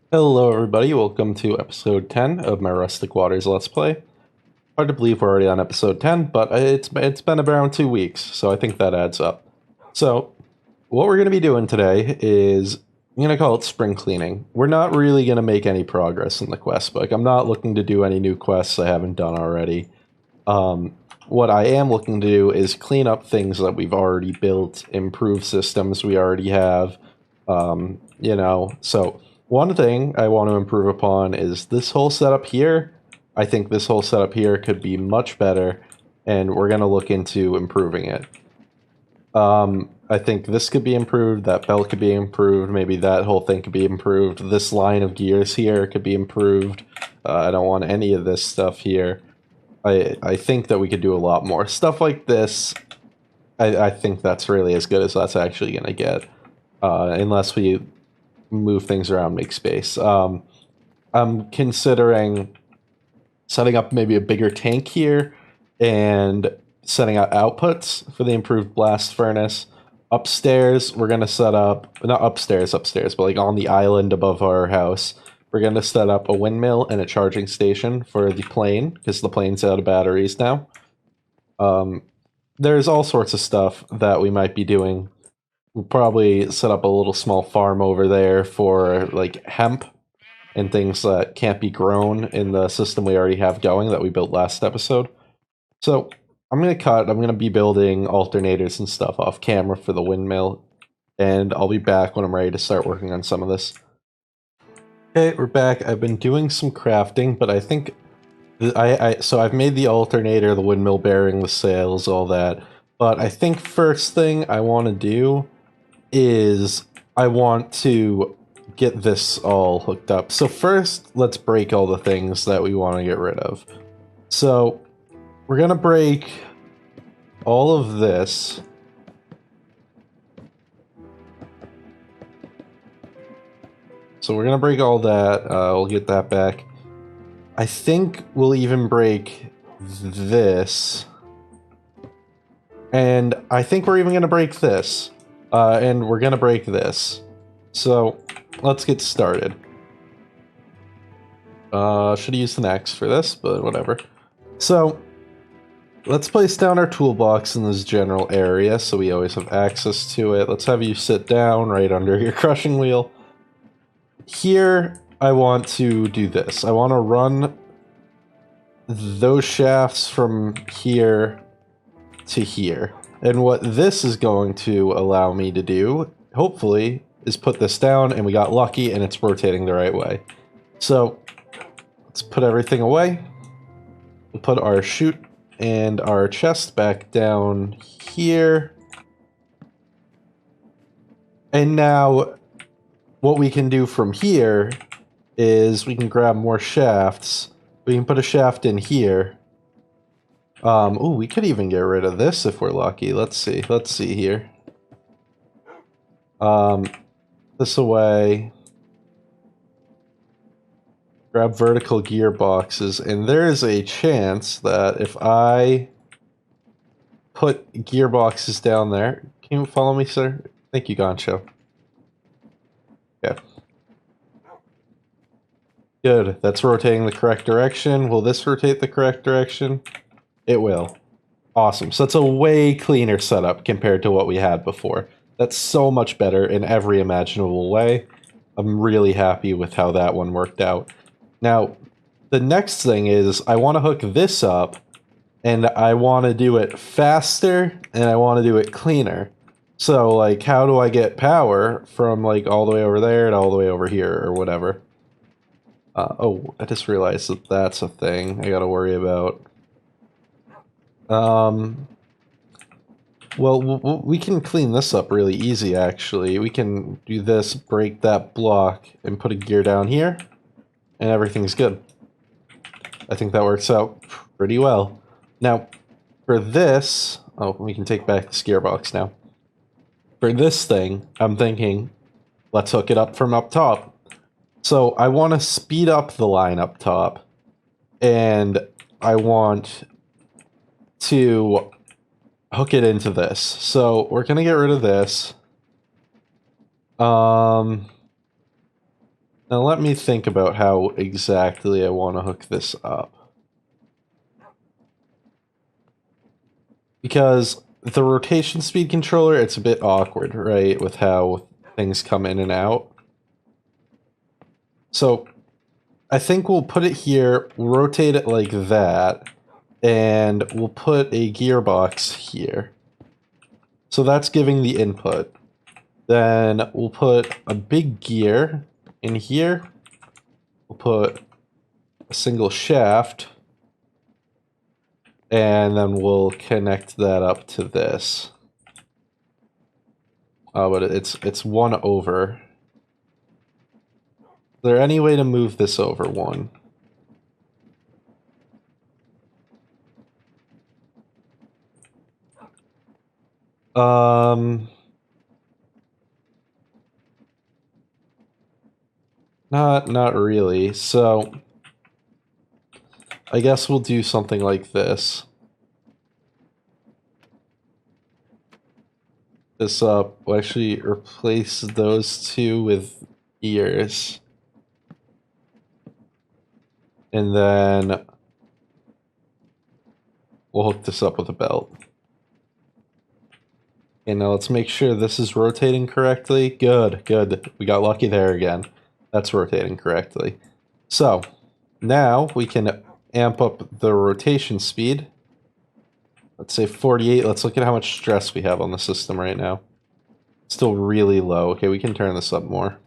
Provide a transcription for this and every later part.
Hello everybody, welcome to episode 10 of my Rustic Waters Let's Play. Hard to believe we're already on episode 10, but it's been around 2 weeks, so I think that adds up. So, what we're going to be doing today is, I'm going to call it spring cleaning. We're not really going to make any progress in the quest book. I'm not looking to do any new quests I haven't done already. What I am looking to do is clean up things that we've already built, improve systems we already have, so one thing I want to improve upon is this whole setup here. I think this whole setup here could be much better, and we're going to look into improving it. I think this could be improved, that belt could be improved, maybe that whole thing could be improved, this line of gears here could be improved. I don't want any of this stuff here. I think that we could do a lot more. Stuff like this, I think that's really as good as that's actually going to get. Unless we move things around, make space. I'm considering setting up maybe a bigger tank here and setting out outputs for the improved blast furnace. Upstairs, we're going to set up, not upstairs, but like on the island above our house, we're going to set up a windmill and a charging station for the plane, because the plane's out of batteries now. There's all sorts of stuff that we might be doing. We'll probably set up a little small farm over there for like hemp and things that can't be grown in the system we already have going that we built last episode. So I'm going to cut. I'm going to be building alternators and stuff off camera for the windmill, and I'll be back when I'm ready to start working on some of this. Okay, we're back. I've been doing some crafting, but I think so I've made the alternator, the windmill bearing, the sails, all that. But I think first thing I want to do is I want to get this all hooked up. So first, let's break all the things that we want to get rid of. So we're going to break all of this. So we're going to break all that. We'll get that back. I think we'll even break this. And I think we're even going to break this. And we're going to break this. So let's get started. Should have used an axe for this, but whatever. So let's place down our toolbox in this general area so we always have access to it. Let's have you sit down right under your crushing wheel. Here, I want to do this. I want to run those shafts from here to here. And what this is going to allow me to do, hopefully, is put this down, and we got lucky and it's rotating the right way. So let's put everything away. We'll put our chute and our chest back down here. And now what we can do from here is we can grab more shafts. We can put a shaft in here. Ooh, we could even get rid of this if we're lucky. Let's see here. This away. Grab vertical gearboxes, and there is a chance that if I put gearboxes down there... Can you follow me, sir? Thank you, Goncho. Okay. Good. That's rotating the correct direction. Will this rotate the correct direction? It will. Awesome. So it's a way cleaner setup compared to what we had before. That's so much better in every imaginable way. I'm really happy with how that one worked out. Now, the next thing is I want to hook this up, and I want to do it faster, and I want to do it cleaner. So, like, how do I get power from, like, all the way over there to all the way over here, or whatever? Oh, I just realized that that's a thing I gotta worry about. Well, we can clean this up really easy, actually. We can do this, break that block, and put a gear down here, and everything's good. I think that works out pretty well. Now, for this... Oh, we can take back this gearbox now. For this thing, I'm thinking, let's hook it up from up top. So I want to speed up the line up top, and I want to hook it into this. So we're going to get rid of this. Now let me think about how exactly I want to hook this up. Because the rotation speed controller, it's a bit awkward, right? With how things come in and out. So I think we'll put it here, we'll rotate it like that, and we'll put a gearbox here. So that's giving the input. Then we'll put a big gear in here. We'll put a single shaft. And then we'll connect that up to this. Oh, but it's 1 over. Is there any way to move this over 1? Not really. So I guess we'll do something like this. This up. We'll actually replace those two with ears. And then we'll hook this up with a belt. Okay, now let's make sure this is rotating correctly. Good, good. We got lucky there again. That's rotating correctly. So, now we can amp up the rotation speed. Let's say 48. Let's look at how much stress we have on the system right now. Still really low. Okay, we can turn this up more.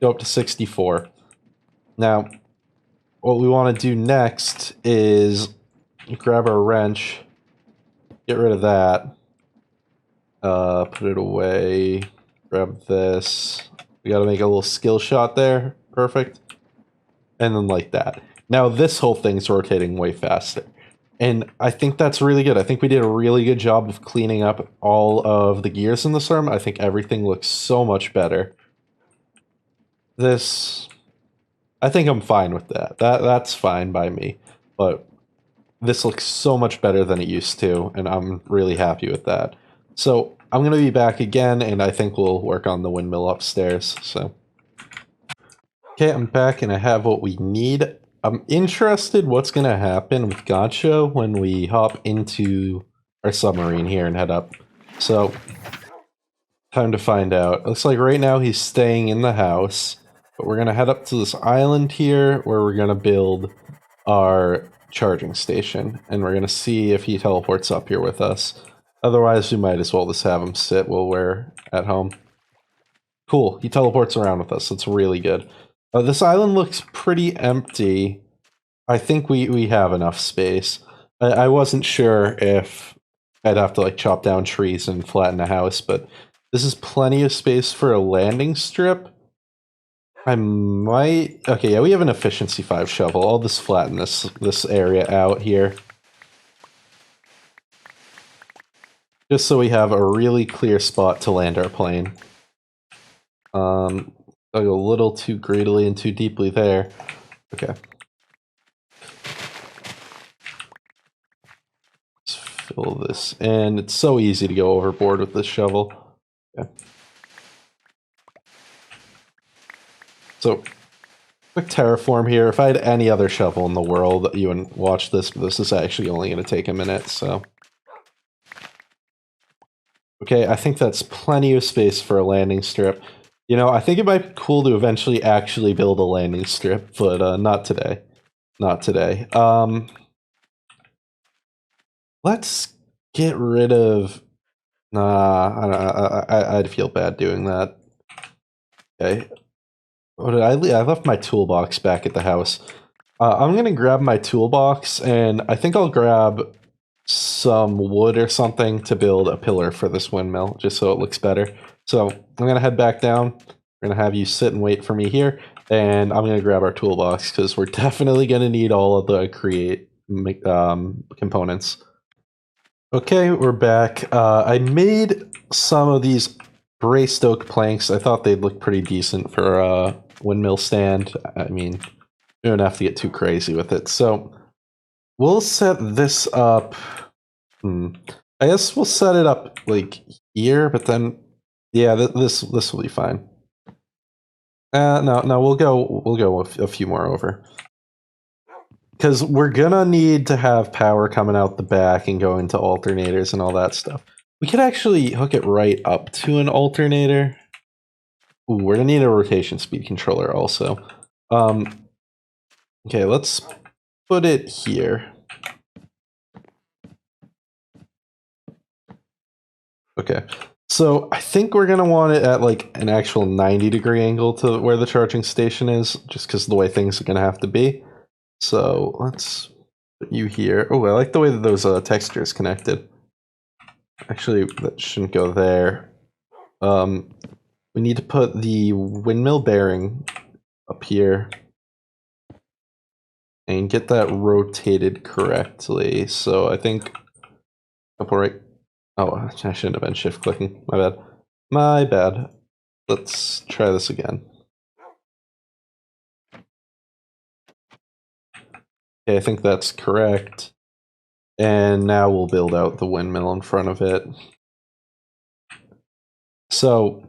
Go up to 64. Now, what we want to do next is grab our wrench, get rid of that, put it away, grab this. We got to make a little skill shot there. Perfect. And then like that. Now this whole thing's rotating way faster. And I think that's really good. I think we did a really good job of cleaning up all of the gears in this arm. I think everything looks so much better. This, I think I'm fine with that. That's fine by me. But this looks so much better than it used to, and I'm really happy with that. So I'm going to be back again, and I think we'll work on the windmill upstairs. So, okay, I'm back, and I have what we need. I'm interested what's going to happen with Gotcha when we hop into our submarine here and head up. So, time to find out. Looks like right now he's staying in the house, but we're going to head up to this island here where we're going to build our charging station, and we're going to see if he teleports up here with us. Otherwise, we might as well just have him sit while we're at home. Cool, he teleports around with us. That's really good. This island looks pretty empty. I think we have enough space. I wasn't sure if I'd have to like chop down trees and flatten the house, but this is plenty of space for a landing strip. I might... Okay, yeah, we have an efficiency 5 shovel. I'll just flatten this area out here. Just so we have a really clear spot to land our plane. I'll go a little too greedily and too deeply there. Okay. Let's fill this in. It's so easy to go overboard with this shovel. Okay. So, quick terraform here. If I had any other shovel in the world, you wouldn't watch this, but this is actually only going to take a minute, so... Okay, I think that's plenty of space for a landing strip. You know, I think it might be cool to eventually actually build a landing strip, but not today. Not today. Let's get rid of... Nah, I'd feel bad doing that. Okay. What did I leave? I left my toolbox back at the house. I'm gonna grab my toolbox, and I think I'll grab some wood or something to build a pillar for this windmill, just so it looks better. So I'm gonna head back down. We're gonna have you sit and wait for me here, and I'm gonna grab our toolbox because we're definitely gonna need all of the create components. Okay, we're back. I made some of these braced oak planks. I thought they'd look pretty decent for a windmill stand. I mean, you don't have to get too crazy with it. So we'll set this up. I guess we'll set it up like here, but then, yeah, this will be fine. No, we'll go a few more over. Because we're gonna need to have power coming out the back and going to alternators and all that stuff. We could actually hook it right up to an alternator. Ooh, we're gonna need a rotation speed controller also. Okay, let's put it here. Okay, so I think we're gonna want it at like an actual 90-degree angle to where the charging station is, just because of the way things are gonna have to be. So let's put you here. Oh, I like the way that those textures connected. Actually, that shouldn't go there. We need to put the windmill bearing up here and get that rotated correctly. So I think couple right. Oh, I shouldn't have been shift clicking. My bad. My bad. Let's try this again. Okay, I think that's correct. And now we'll build out the windmill in front of it. So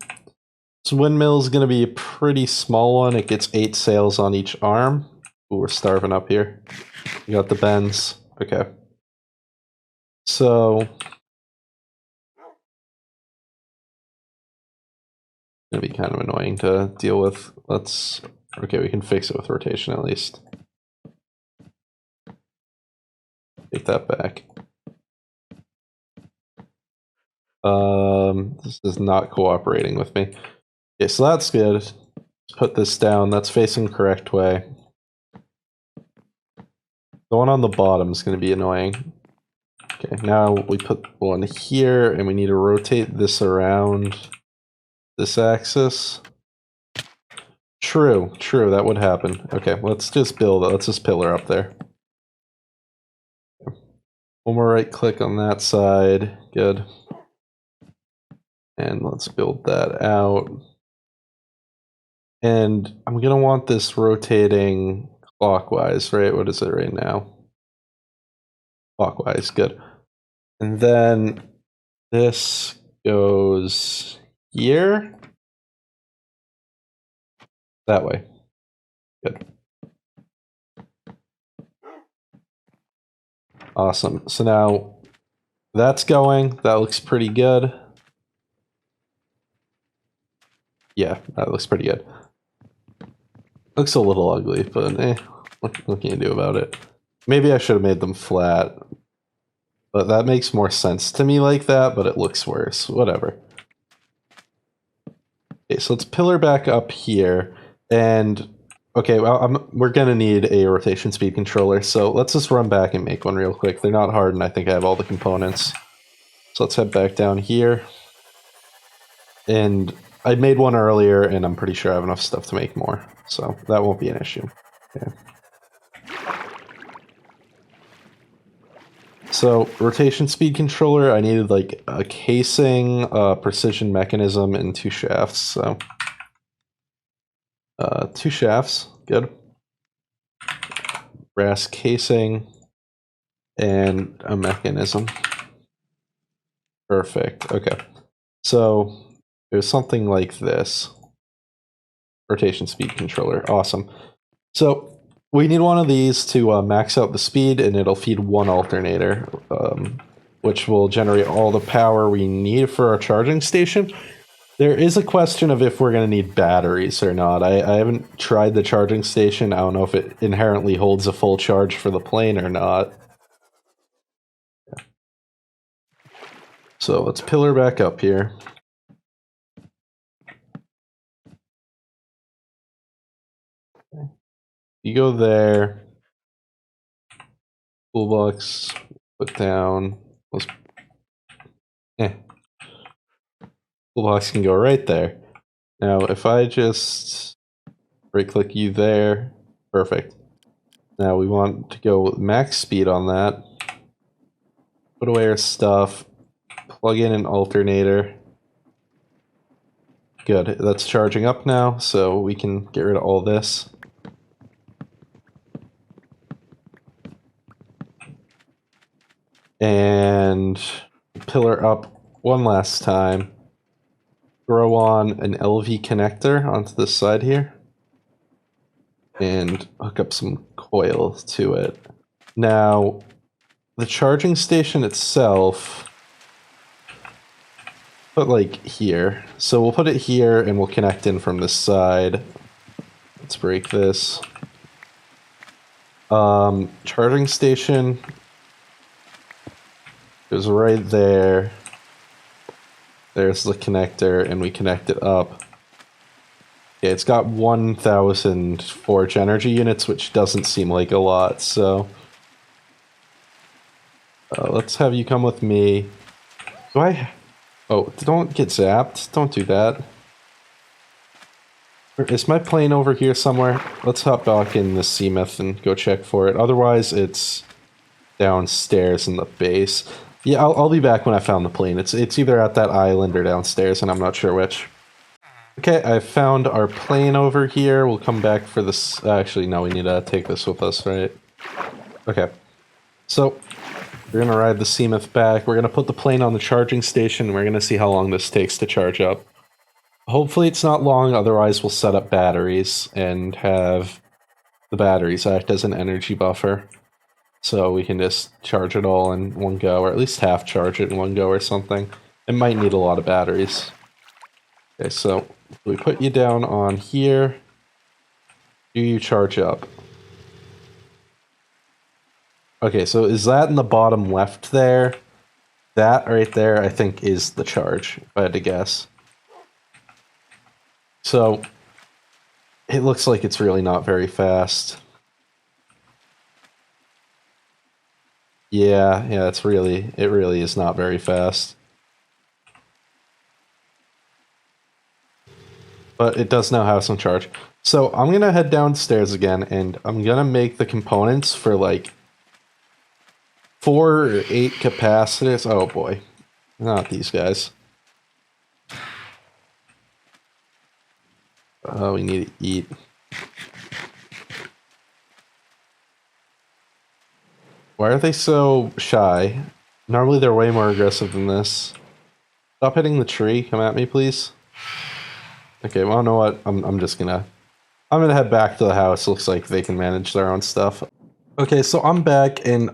this windmill is going to be a pretty small one. It gets 8 sails on each arm. Ooh, we're starving up here. We got the bends. Okay. So it's going to be kind of annoying to deal with. Okay, we can fix it with rotation at least. Take that back. This is not cooperating with me. Okay, so that's good. Let's put this down. That's facing the correct way. The one on the bottom is going to be annoying. Okay, now we put one here, and we need to rotate this around this axis. True, that would happen. Okay, let's just build it. Let's just pillar up there. One more right click on that side. Good. And let's build that out. And I'm going to want this rotating clockwise, right? What is it right now? Clockwise, good. And then this goes here. That way. Good. Awesome. So now that's going. That looks pretty good. Yeah, that looks pretty good. Looks a little ugly, but what can you do about it? Maybe I should have made them flat. But that makes more sense to me like that, but it looks worse. Whatever. Okay, so let's pillar back up here. And, okay, well, we're going to need a rotation speed controller, so let's just run back and make one real quick. They're not hard, and I think I have all the components. So let's head back down here. And I made one earlier, and I'm pretty sure I have enough stuff to make more. So that won't be an issue. Okay. So rotation speed controller, I needed like a casing, a precision mechanism, and 2 shafts. So 2 shafts, good. Brass casing and a mechanism. Perfect. Okay. So there's something like this. Rotation speed controller. Awesome. So we need one of these to max out the speed, and it'll feed one alternator, which will generate all the power we need for our charging station. There is a question of if we're going to need batteries or not. I haven't tried the charging station. I don't know if it inherently holds a full charge for the plane or not. So let's pillar back up here. You go there. Toolbox, put down. Toolbox can go right there. Now, if I just right-click you there, perfect. Now we want to go max speed on that. Put away our stuff. Plug in an alternator. Good, that's charging up now, so we can get rid of all this. And pillar up one last time. Throw on an LV connector onto this side here. and hook up some coil to it. Now, the charging station itself, put like here. So we'll put it here and we'll connect in from this side. Let's break this. Charging station goes right there. There's the connector, and we connect it up. Yeah, it's got 1,000 forge energy units, which doesn't seem like a lot, so... let's have you come with me. Do I... Oh, don't get zapped. Don't do that. Is my plane over here somewhere? Let's hop back in the Seamouth and go check for it. Otherwise, it's downstairs in the base. Yeah, I'll be back when I found the plane. It's either at that island or downstairs, and I'm not sure which. Okay, I found our plane over here. We'll come back for this. Actually, no, we need to take this with us, right? Okay. So, we're going to ride the Seamouth back. We're going to put the plane on the charging station, and we're going to see how long this takes to charge up. Hopefully it's not long, otherwise we'll set up batteries and have the batteries act as an energy buffer. So we can just charge it all in one go, or at least half charge it in one go or something. It might need a lot of batteries. Okay, so we put you down on here. Do you charge up? Okay, so is that in the bottom left there? That right there, I think, is the charge, if I had to guess. So, it looks like it's really not very fast. Yeah, it really is not very fast. But it does now have some charge. So I'm gonna head downstairs again, and I'm gonna make the components for like 4 or 8 capacitors. Oh boy, not these guys. Oh, we need to eat. Why are they so shy? Normally they're way more aggressive than this. Stop hitting the tree. Come at me, please. Okay, well, you know what? I'm gonna head back to the house. Looks like they can manage their own stuff. Okay, so I'm back, and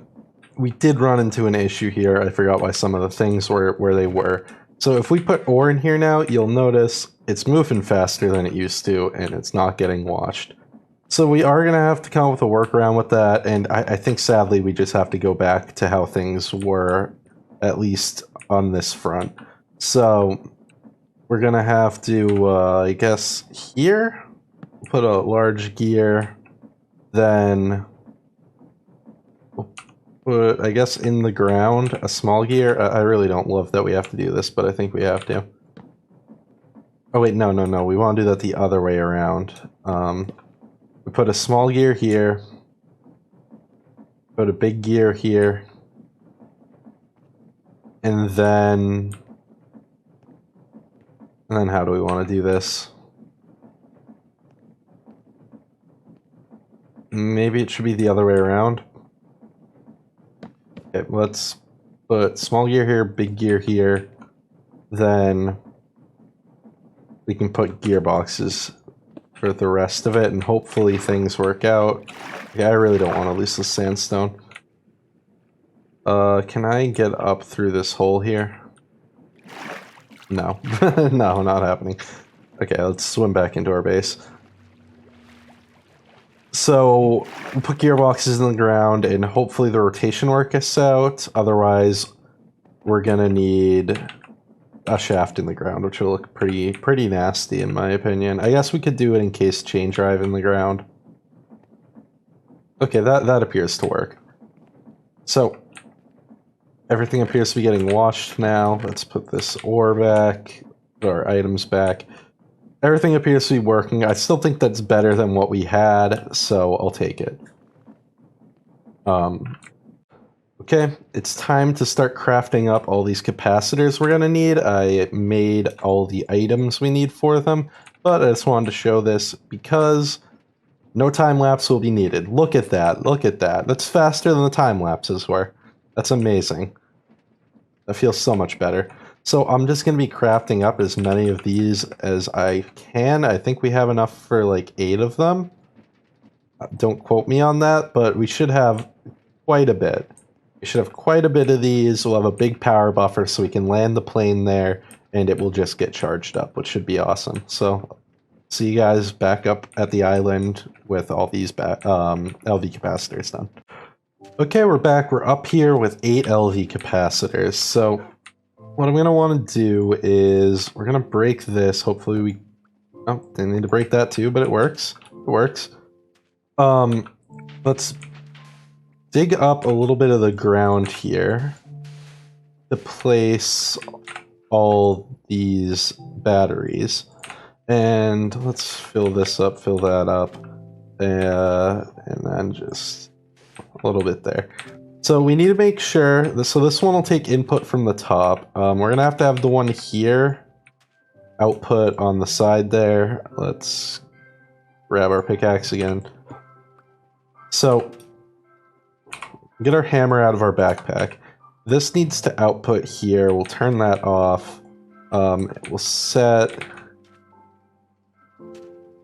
we did run into an issue here. I forgot why some of the things were where they were. So if we put ore in here now, you'll notice it's moving faster than it used to, and it's not getting washed. So we are going to have to come up with a workaround with that, and I think sadly we just have to go back to how things were, at least on this front. So we're going to have to, I guess, here, put a large gear, then put, I guess, in the ground, a small gear. I really don't love that we have to do this, but I think we have to. Oh wait, no, we want to do that the other way around. We put a small gear here, put a big gear here, and then how do we want to do this? Maybe it should be the other way around. Okay, let's put small gear here, big gear here, then we can put gearboxes for the rest of it, and hopefully things work out. Okay, I really don't want to lose the sandstone. Can I get up through this hole here? No. No, not happening. Okay, let's swim back into our base. So, we'll put gearboxes in the ground, and hopefully the rotation works out. Otherwise, we're gonna need a shaft in the ground, which will look pretty nasty in my opinion. I guess we could do it in case chain drive in the ground. Okay, that appears to work. So, everything appears to be getting washed now. Let's put this ore back, or items back. Everything appears to be working. I still think that's better than what we had, so I'll take it. Okay, it's time to start crafting up all these capacitors we're gonna need. I made all the items we need for them, but I just wanted to show this because no time lapse will be needed. Look at that, look at that. That's faster than the time lapses were. That's amazing. That feels so much better. So I'm just going to be crafting up as many of these as I can. I think we have enough for like 8 of them. Don't quote me on that, but we should have quite a bit. We should have quite a bit of these. We'll have a big power buffer so we can land the plane there, and it will just get charged up, which should be awesome. So, see you guys back up at the island with all these LV capacitors done. Okay, we're back. We're up here with 8 LV capacitors. So, what I'm going to want to do is we're going to break this. Hopefully we... Oh, didn't need to break that too, but it works. It works. Let's dig up a little bit of the ground here to place all these batteries. And let's fill this up, fill that up, and then just a little bit there. So we need to make sure, so this one will take input from the top. We're going to have the one here, output on the side there. Let's grab our pickaxe again. So, get our hammer out of our backpack. This needs to output here. We'll turn that off. We'll set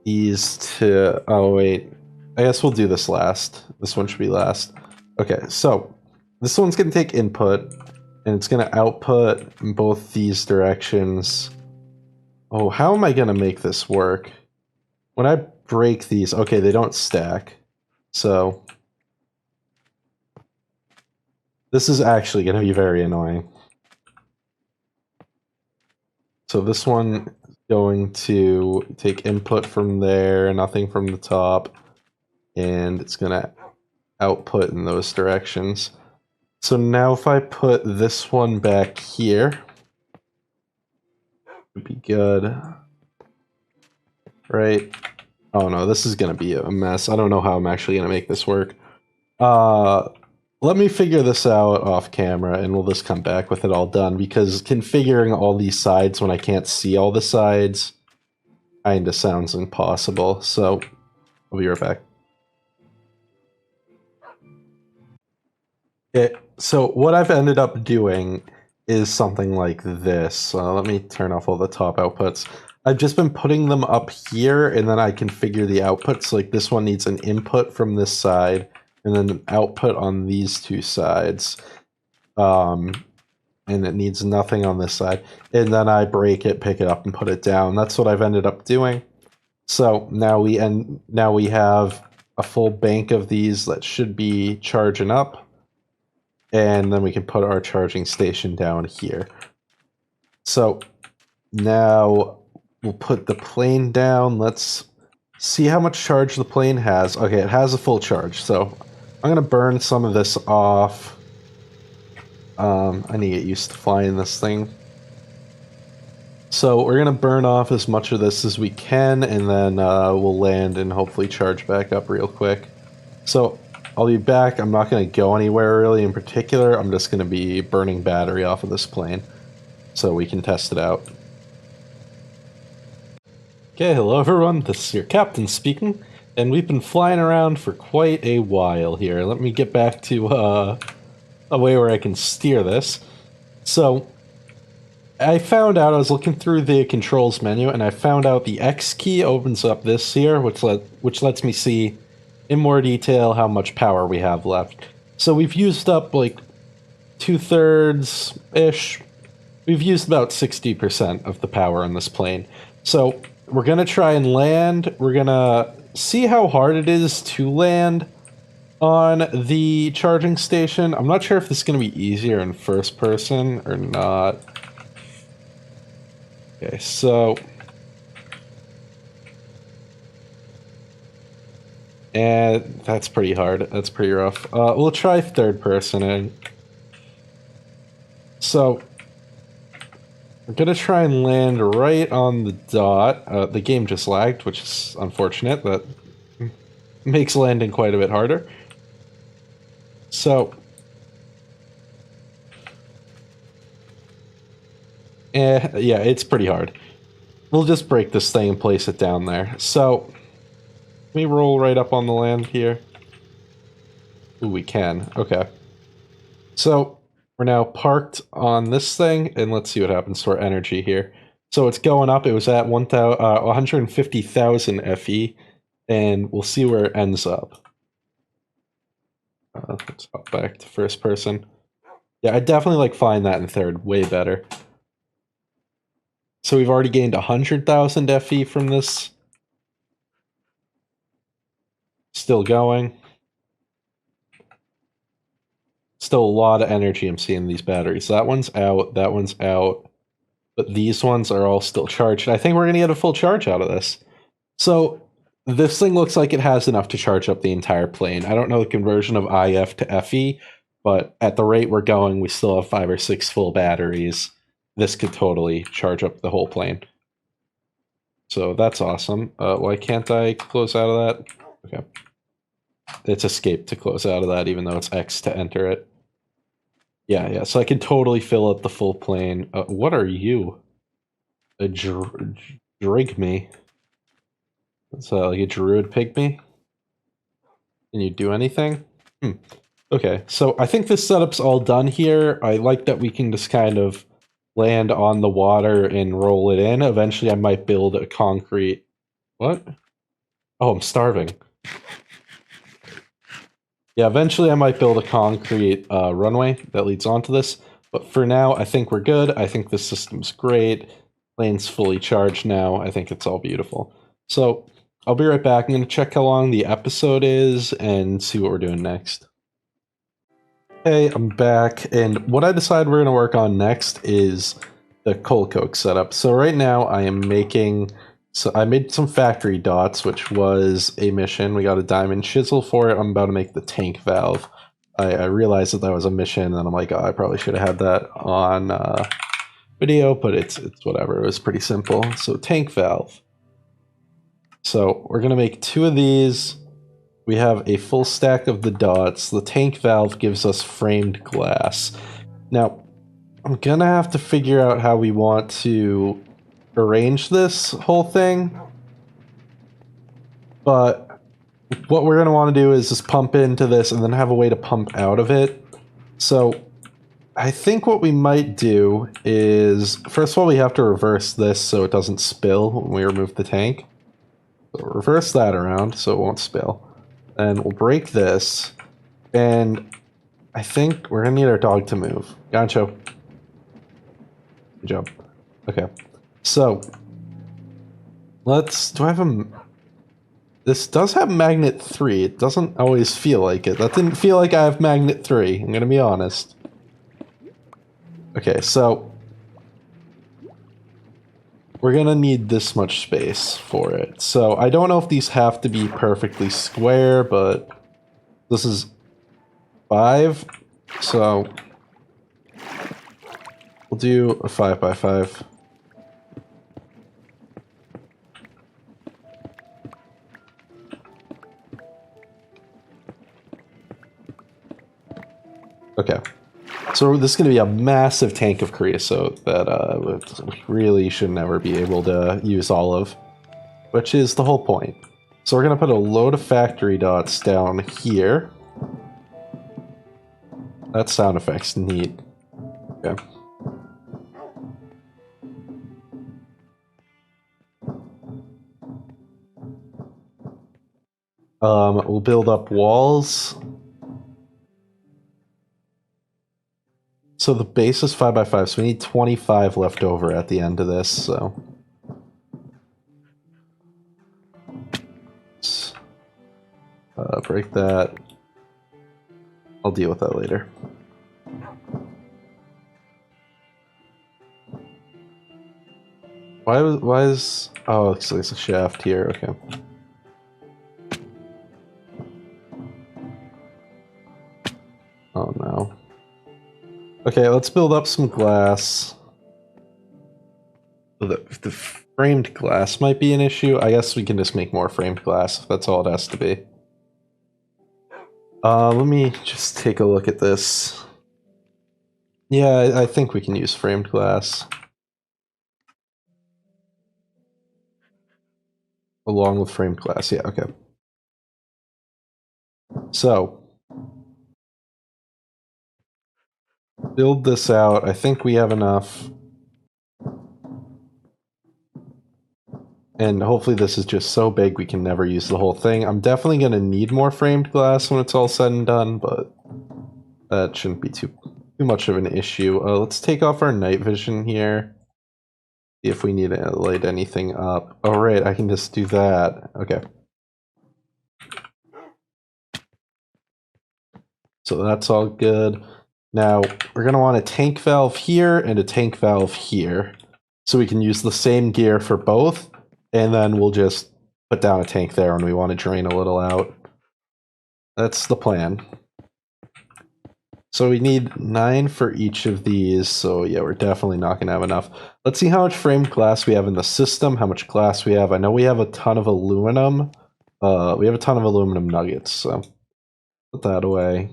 these to... Oh, wait. I guess we'll do this last. This one should be last. Okay, so this one's going to take input, and it's going to output in both these directions. Oh, how am I going to make this work? When I break these... Okay, they don't stack. So... This is actually going to be very annoying. So this one is going to take input from there, nothing from the top, and it's going to output in those directions. So now if I put this one back here, would be good. Right? Oh no, this is going to be a mess. I don't know how I'm actually going to make this work. Let me figure this out off camera, and we'll just come back with it all done, because configuring all these sides when I can't see all the sides kinda sounds impossible, so I'll be right back. Okay, so what I've ended up doing is something like this. Let me turn off all the top outputs. I've just been putting them up here, and then I configure the outputs. Like this one needs an input from this side, and then an output on these two sides. And it needs nothing on this side. And then I break it, pick it up, and put it down. That's what I've ended up doing. So now we have a full bank of these that should be charging up. And then we can put our charging station down here. So now we'll put the plane down. Let's see how much charge the plane has. Okay, it has a full charge, so I'm going to burn some of this off. I need to get used to flying this thing. So we're going to burn off as much of this as we can, and then we'll land and hopefully charge back up real quick. So I'll be back. I'm not going to go anywhere really in particular. I'm just going to be burning battery off of this plane so we can test it out. Okay, hello everyone, this is your captain speaking, and we've been flying around for quite a while here. Let me get back to a way where I can steer this. So, I found out, I was looking through the controls menu, and I found out the X key opens up this here, which lets me see in more detail how much power we have left. So we've used up like 2/3-ish. We've used about 60% of the power on this plane. So we're going to try and land. We're going to see how hard it is to land on the charging station. I'm not sure if this is going to be easier in first person or not. Okay, so... And that's pretty hard. That's pretty rough. We'll try third person. And so... I'm gonna try and land right on the dot. The game just lagged, which is unfortunate. That makes landing quite a bit harder. So... yeah, it's pretty hard. We'll just break this thing and place it down there. So... Let me roll right up on the land here. Ooh, we can. Okay. So, we're now parked on this thing, and let's see what happens to our energy here. So it's going up. It was at 150,000 FE, and we'll see where it ends up. Let's hop back to first person. Yeah, I definitely like flying that in third. Way better. So we've already gained 100,000 FE from this. Still going. Still a lot of energy I'm seeing in these batteries. That one's out. That one's out. But these ones are all still charged. I think we're going to get a full charge out of this. So this thing looks like it has enough to charge up the entire plane. I don't know the conversion of IF to FE, but at the rate we're going, we still have 5 or 6 full batteries. This could totally charge up the whole plane. So that's awesome. Why can't I close out of that? Okay. It's escape to close out of that, even though it's X to enter it. Yeah, so I can totally fill up the full plane. What are you? A drink me? It's like a druid pygmy? Can you do anything? Okay, so I think this setup's all done here. I like that we can just kind of land on the water and roll it in. Eventually I might build a concrete... What? Oh, I'm starving. Yeah, eventually I might build a concrete runway that leads onto this. But for now, I think we're good. I think the system's great. Plane's fully charged now. I think it's all beautiful. So I'll be right back. I'm going to check how long the episode is and see what we're doing next. Hey, I'm back, and what I decided we're going to work on next is the coal coke setup. So right now I am making... So I made some factory dots, which was a mission. We got a diamond chisel for it. I'm about to make the tank valve. I realized that was a mission, and I'm like, oh, I probably should have had that on video, but it's whatever. It was pretty simple. So tank valve. So we're going to make 2 of these. We have a full stack of the dots. The tank valve gives us framed glass. Now, I'm gonna have to figure out how we want to arrange this whole thing. But what we're gonna want to do is just pump into this and then have a way to pump out of it. So I think what we might do is, first of all, we have to reverse this so it doesn't spill when we remove the tank. So reverse that around so it won't spill. And we'll break this, and I think we're gonna need our dog to move. Gancho. Good job. Okay. So, do I have a... This does have magnet 3. It doesn't always feel like it. That didn't feel like I have magnet 3. I'm gonna be honest. Okay, so... We're gonna need this much space for it. So, I don't know if these have to be perfectly square, but... This is 5, so... We'll do a 5x5. Okay. So this is going to be a massive tank of creosote that we really should never be able to use all of, which is the whole point. So we're going to put a load of factory dots down here. That sound effect's neat. Okay. We'll build up walls. So the base is 5x5, so we need 25 left over at the end of this, so... break that. I'll deal with that later. Why is... Oh, it's a shaft here, okay. Oh no. Okay, let's build up some glass. The framed glass might be an issue. I guess we can just make more framed glass if that's all it has to be. Let me just take a look at this. Yeah, I think we can use framed glass. Along with framed glass, yeah, okay. So, build this out. I think we have enough. And hopefully this is just so big we can never use the whole thing. I'm definitely going to need more framed glass when it's all said and done, but that shouldn't be too much of an issue. Let's take off our night vision here. See if we need to light anything up. Oh, right, I can just do that. Okay. So that's all good. Now, we're going to want a tank valve here and a tank valve here. So we can use the same gear for both. And then we'll just put down a tank there when we want to drain a little out. That's the plan. So we need 9 for each of these. So yeah, we're definitely not going to have enough. Let's see how much framed glass we have in the system, how much glass we have. I know we have a ton of aluminum. We have a ton of aluminum nuggets, so put that away.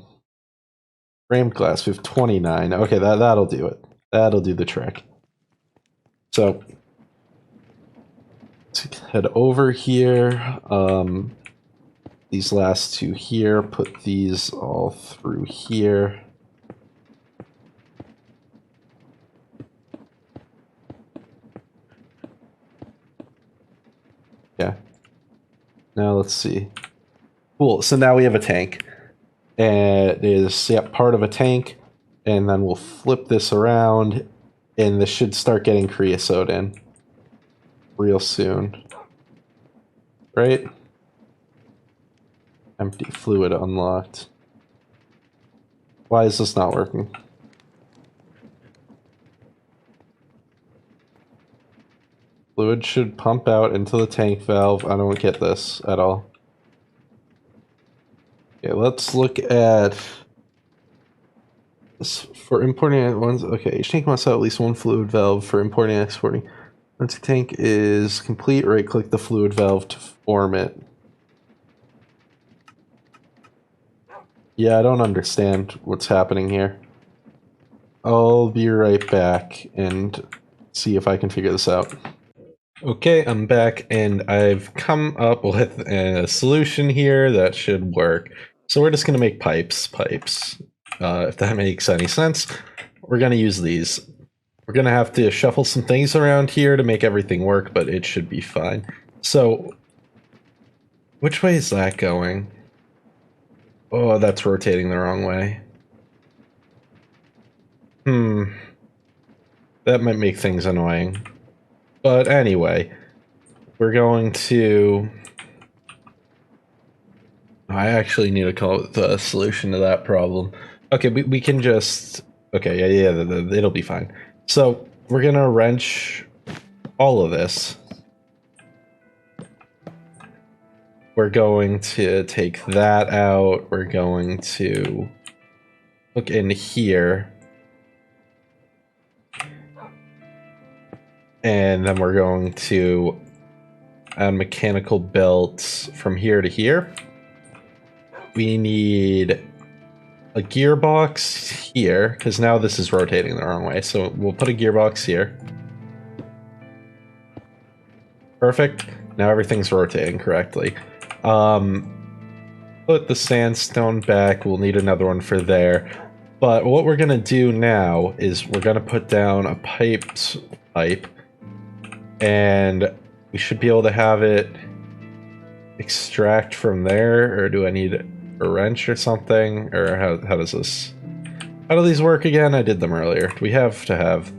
Framed glass, we have 29. Okay, that'll do it. That'll do the trick. So let's head over here. These last two here, put these all through here. Yeah. Now let's see. Cool, so now we have a tank. And it is, yeah, part of a tank. And then we'll flip this around, and this should start getting creosote in real soon. Right? Empty fluid unlocked. Why is this not working? Fluid should pump out into the tank valve. I don't get this at all. Okay, let's look at this for importing ones. Okay, each tank must have at least one fluid valve for importing and exporting. Once the tank is complete, right-click the fluid valve to form it. Yeah, I don't understand what's happening here. I'll be right back and see if I can figure this out. Okay, I'm back and I've come up with a solution here that should work. So we're just going to make pipes. If that makes any sense, we're going to use these. We're going to have to shuffle some things around here to make everything work, but it should be fine. So, which way is that going? Oh, that's rotating the wrong way. That might make things annoying. But anyway, we're going to... I actually need to come up with a solution to that problem. Okay, we can just... Okay, yeah, it'll be fine. So, we're gonna wrench all of this. We're going to take that out. We're going to look in here. And then we're going to add mechanical belts from here to here. We need a gearbox here, because now this is rotating the wrong way. So we'll put a gearbox here. Perfect. Now everything's rotating correctly. Put the sandstone back. We'll need another one for there. But what we're going to do now is we're going to put down a pipe, and we should be able to have it extract from there. Or do I need a wrench or something? Or how does this... How do these work again? I did them earlier. Do we have to have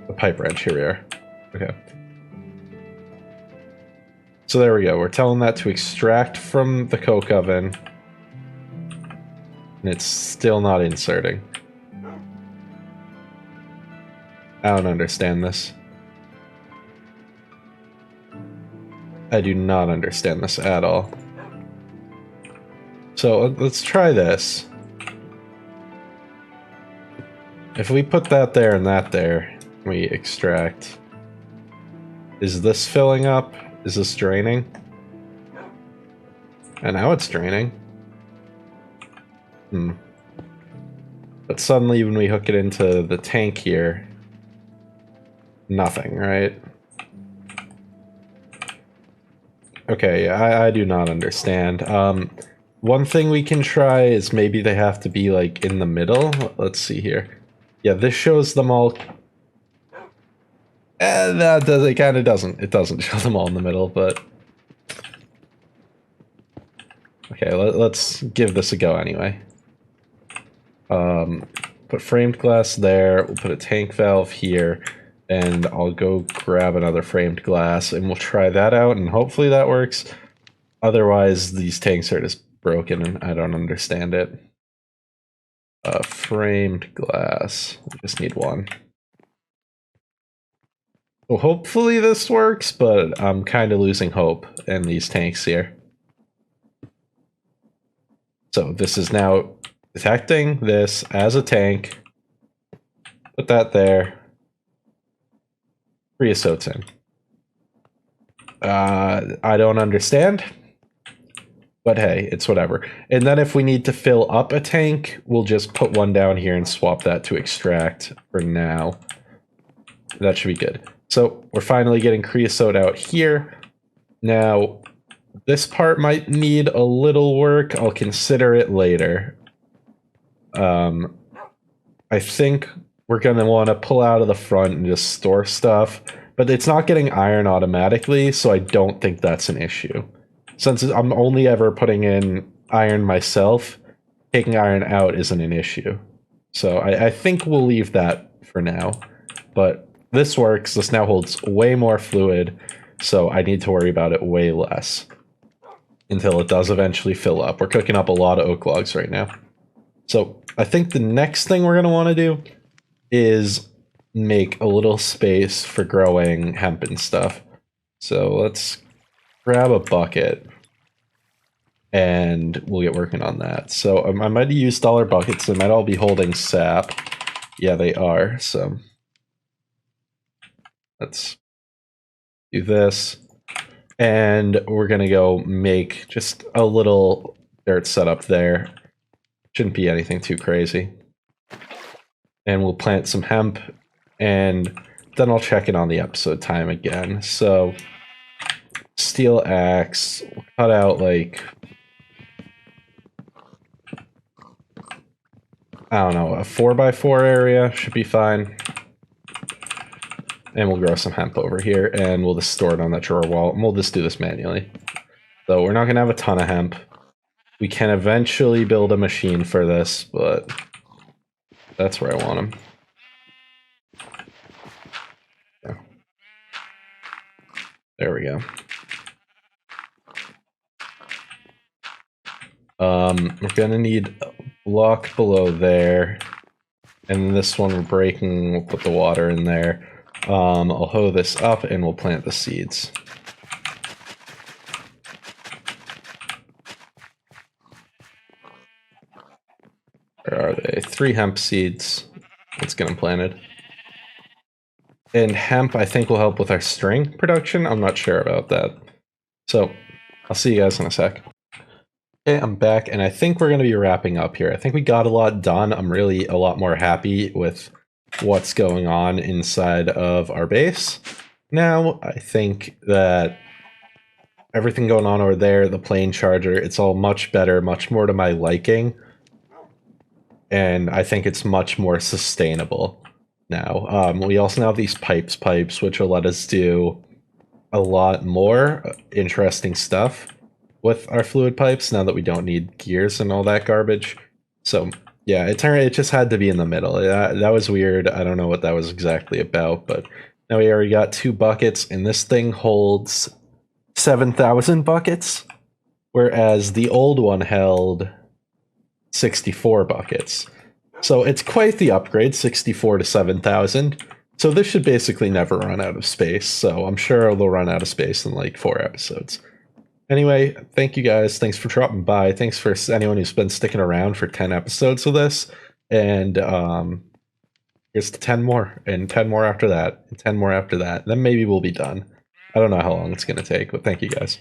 a pipe wrench? Here we are. Okay. So there we go. We're telling that to extract from the coke oven. And it's still not inserting. I don't understand this. I do not understand this at all. So let's try this. If we put that there and that there, we extract. Is this filling up? Is this draining? And now it's draining. But suddenly when we hook it into the tank here, nothing, right? Okay, I do not understand. One thing we can try is maybe they have to be like in the middle. Let's see here. Yeah, this shows them all. And that does, it kind of doesn't. It doesn't show them all in the middle, but... Okay, let's give this a go anyway. Put framed glass there, we'll put a tank valve here, and I'll go grab another framed glass, and we'll try that out, and hopefully that works. Otherwise, these tanks are just broken, and I don't understand it. Framed glass. I just need one. Well, hopefully this works, but I'm kind of losing hope in these tanks here. So this is now detecting this as a tank. Put that there. Creosote's in. I don't understand. But hey, it's whatever. And then if we need to fill up a tank, we'll just put one down here and swap that to extract for now. That should be good. So we're finally getting creosote out here. Now, this part might need a little work. I'll consider it later. I think we're going to want to pull out of the front and just store stuff. But it's not getting iron automatically, so I don't think that's an issue. Since I'm only ever putting in iron myself, taking iron out isn't an issue. So I think we'll leave that for now. But this works. This now holds way more fluid, so I need to worry about it way less. Until it does eventually fill up. We're cooking up a lot of oak logs right now. So I think the next thing we're going to want to do is make a little space for growing hemp and stuff. So let's grab a bucket and we'll get working on that. So I might have used dollar buckets. They might all be holding sap. Yeah, they are. So let's do this. And we're going to go make just a little dirt setup there. Shouldn't be anything too crazy. And we'll plant some hemp. And then I'll check in on the episode time again. So steel axe, we'll cut out like, I don't know, a 4x4 area should be fine. And we'll grow some hemp over here, and we'll just store it on that drawer wall, and we'll just do this manually. So we're not going to have a ton of hemp. We can eventually build a machine for this, but that's where I want them. Yeah. There we go. We're going to need a block below there. And this one we're breaking, we'll put the water in there. I'll hoe this up and we'll plant the seeds. Where are they? 3 hemp seeds. Let's get them planted. And hemp, I think, will help with our string production. I'm not sure about that. So, I'll see you guys in a sec. Okay, I'm back, and I think we're going to be wrapping up here. I think we got a lot done. I'm really a lot more happy with what's going on inside of our base. Now, I think that everything going on over there, the plane charger, it's all much better, much more to my liking. And I think it's much more sustainable now. We also have these pipes, which will let us do a lot more interesting stuff with our fluid pipes now that we don't need gears and all that garbage. So yeah, it just had to be in the middle. That was weird. I don't know what that was exactly about, but now we already got 2 buckets, and this thing holds 7,000 buckets, whereas the old one held 64 buckets. So it's quite the upgrade, 64 to 7,000. So this should basically never run out of space. So I'm sure they'll run out of space in like 4 episodes. Anyway, thank you guys. Thanks for dropping by. Thanks for anyone who's been sticking around for 10 episodes of this. And here's to 10 more, and 10 more after that, and 10 more after that. Then maybe we'll be done. I don't know how long it's going to take, but thank you guys.